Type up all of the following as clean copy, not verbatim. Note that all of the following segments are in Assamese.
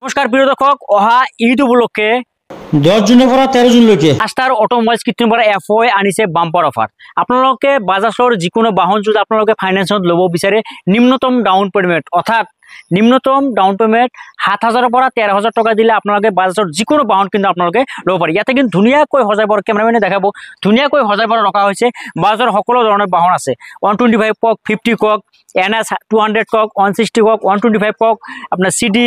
নমস্কাৰ প্ৰিয় দৰ্শক, অহা ঈদ উপলক্ষে 10 জুনৰ পৰা 13 জুনলৈকে আস্থাৰ অটোমোবাইলছ কৃত্ৰিম পৰা এফঅই আনিছে বাম্পাৰ অফাৰ। আপোনালোকে বাজাজৰ যিকোনো বাহন যদি আপোনালোকে ফাইনেন্সত ল'ব বিচাৰে, নিম্নতম ডাউন পেমেণ্ট অৰ্থাৎ নিম্নতম ডাউন পেমেণ্ট 7,000 পৰা 13,000 টকা দিলে আপোনালোকে বাজাজৰ যিকোনো বাহন কিন্তু আপোনালোকে ল'ব পাৰে। ইয়াতে কিন্তু ধুনীয়াকৈ সজাই পৰাই কেমেৰামেনে দেখাব, ধুনীয়াকৈ সজাই পৰাই ৰখা হৈছে। বাজাজৰ সকলো ধৰণৰ বাহন আছে, 125 কক, 50 কক, NS 200 কক, 160 কক, 125 কক, আপোনাৰ CD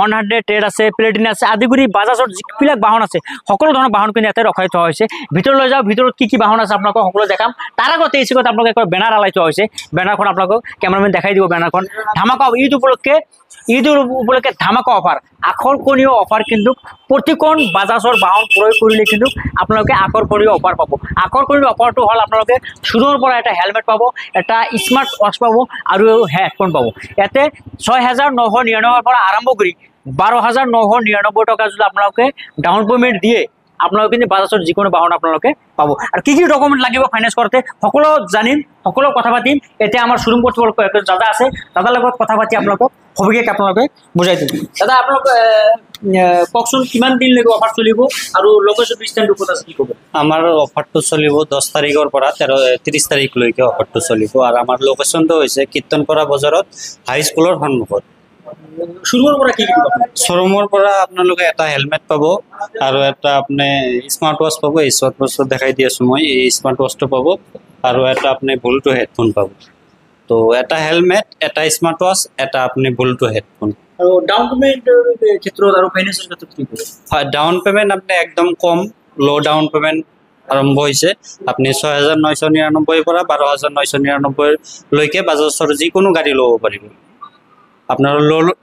100 টেড আছে, প্লেটিনা আছে, আদি কৰি বাজাজৰ যিবিলাক বাহন আছে সকলো ধৰণৰ বাহন কিন্তু ইয়াতে ৰখাই থোৱা হৈছে। ভিতৰলৈ যাওঁ, ভিতৰত কি বাহন আছে আপোনালোকক সকলো দেখাম। তাৰ আগতে এই চিকত আপোনালোকে এখন বেনাৰ আলাই থোৱা হৈছে। বেনাৰখন আপোনালোকক কেমেৰামেন দেখাই দিব। বেনাৰখন ধামাকা ঈদ উপলক্ষে ধামাকা অফাৰ, আকৰ্ষণীয় অফাৰ কিন্তু প্ৰতিখন বাজাজৰ বাহন ক্ৰয় কৰিলে কিন্তু আপোনালোকে আকৰ্ষণীয় অফাৰ পাব। আকৰ্ষণীয় অফাৰটো হ'ল আপোনালোকে শুৰুৰ পৰা এটা হেলমেট পাব, এটা স্মাৰ্ট ৱাচ পাব আৰু হেডফোন পাব। ইয়াতে 6,999 পৰা আৰম্ভ কৰি 12,999 টকা যদি আপোনালোকে ডাউন পেমেণ্ট দিয়ে আপোনালোকে কিন্তু বাজাজৰ যিকোনো বাহন আপোনালোকে পাব। আৰু কি ডকুমেণ্ট লাগিব ফাইনেন্স কৰোঁতে সকলো জানিম, সকলো কথা পাতিম। এতিয়া আমাৰ শ্বৰুম কৰ্তৃপক্ষ দাদা আছে, দাদাৰ লগত কথা পাতি আপোনালোকক সবিশেষ আপোনালোকে বুজাই দিম। দাদা আপোনালোক কওকচোন কিমান দিনলৈকে অফাৰ চলিব আৰু লোকেশ্যন ডিষ্টেঞ্চ ক'ত আছে কি ক'ব? আমাৰ অফাৰটো চলিব 10 তাৰিখৰ পৰা 30 তাৰিখলৈকে অফাৰটো চলিব। আৰু আমাৰ লোকেশ্যনটো হৈছে কীৰ্তনপাৰা বজাৰত হাই স্কুলৰ সন্মুখত। শ্বৰুমৰ পৰা কি দিব? শ্বৰুমৰ পৰা আপোনালোকে এটা হেলমেট পাব আৰু এটা আপুনি স্মাৰ্ট ৱাচ পাব। এই স্মাৰ্ট ৱাচটো দেখাই দি আছোঁ মই, এই স্মাৰ্ট ৱাচটো পাব আৰু এটা আপুনি ব্লুটুথ হেডফোন পাব। তো এটা হেলমেট, এটা স্মাৰ্ট ৱাচ, এটা আপুনি ব্লুটুথ হেডফোন। আৰু ডাউন পেমেণ্টৰ ক্ষেত্ৰত আৰু ফাইনেন্সৰ ক্ষেত্ৰত কি কৰিব? হয়, ডাউন পেমেণ্ট আপুনি একদম কম, ল' ডাউন পেমেণ্ট আৰম্ভ হৈছে। আপুনি 6,999 পৰা 12,999 লৈকে বাজাজৰ যিকোনো গাড়ী ল'ব পাৰিব। আপোনাৰ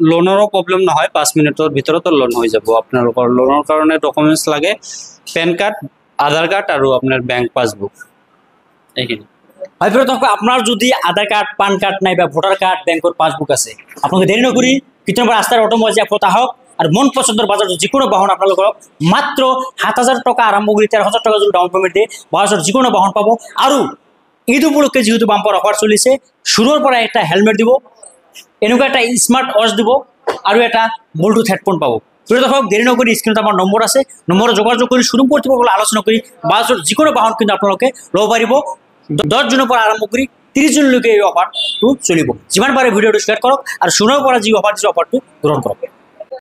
লোনৰো প্ৰব্লেম নহয়, 5 মিনিটৰ ভিতৰতো লোন হৈ যাব। আপোনালোকৰ লোনৰ কাৰণে ডকুমেণ্টছ লাগে পেন কাৰ্ড, আধাৰ কাৰ্ড আৰু আপোনাৰ বেংক পাছবুক, এইখিনি। হয় প্ৰিয় দৰ্শক, আপোনাৰ যদি আধাৰ কাৰ্ড, পান কাৰ্ড নাই বা ভোটাৰ কাৰ্ড, বেংকৰ পাছবুক আছে, আপোনালোকে দেৰি নকৰি কীৰ্তনপাৰা আস্থাৰ অটোমোবাইলছ এপত আহক আৰু মন পচন্দৰ বাজাজৰ যিকোনো বাহন আপোনালোকক মাত্ৰ 7,000 টকা আৰম্ভ কৰি 13,000 টকা যদি ডাউন পেমেণ্ট দিয়ে বাজাজৰ যিকোনো বাহন পাব। আৰু ঈদ উপলক্ষে যিহেতু বাম্পাৰ অফাৰ চলিছে, শুৰুৰ পৰা এটা হেলমেট দিব, এনেকুৱা এটা স্মাৰ্ট ৱাচ দিব আৰু এটা ব্লুটুথ হেডফোন পাব। প্ৰিয় দৰ্শক, দেৰি নকৰি স্ক্ৰীণত আমাৰ নম্বৰ আছে, নম্বৰত যোগাযোগ কৰি শ্বৰুম কৰ্তৃপক্ষৰ আলোচনা কৰি বাজাজৰ যিকোনো বাহন কিন্তু আপোনালোকে ল'ব পাৰিব। 10 জুনৰ পৰা আৰম্ভ কৰি 30 জুনলৈকে এই অফাৰটো চলিব। যিমান পাৰে ভিডিঅ'টো শ্বেয়াৰ কৰক আৰু শ্বৰুমৰ পৰা যি অফাৰ দিছে অফাৰটো গ্ৰহণ কৰক।